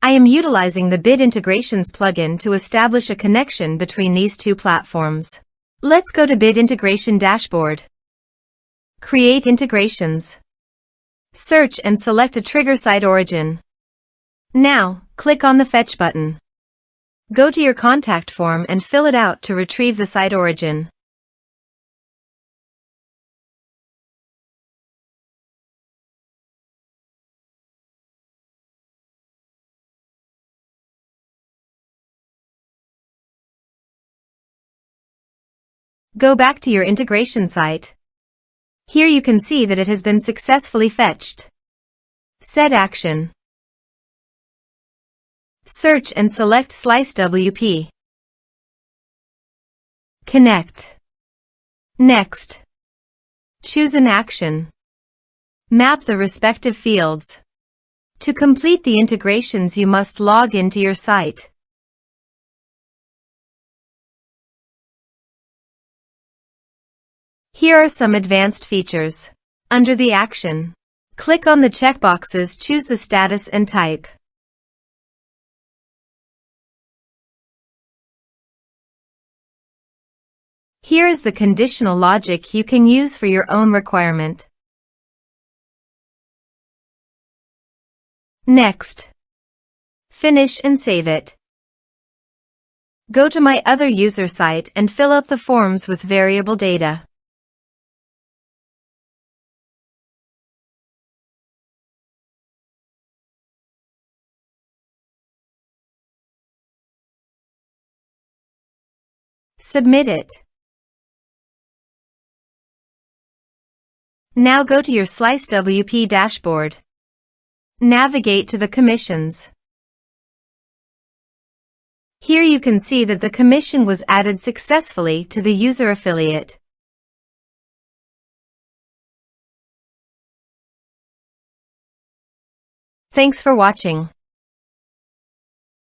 I am utilizing the Bid Integrations plugin to establish a connection between these two platforms. Let's go to Bid Integration Dashboard. Create integrations. Search and select a trigger SiteOrigin. Now, click on the Fetch button. Go to your contact form and fill it out to retrieve the SiteOrigin. Go back to your integration site. Here you can see that it has been successfully fetched. Set action. Search and select SliceWP. Connect. Next. Choose an action. Map the respective fields. To complete the integrations, you must log into your site. Here are some advanced features. Under the action, click on the checkboxes, choose the status and type. Here is the conditional logic you can use for your own requirement. Next. Finish and save it. Go to my other user site and fill up the forms with variable data. Submit it. Now go to your SliceWP dashboard. Navigate to the commissions. Here you can see that the commission was added successfully to the user affiliate. Thanks for watching.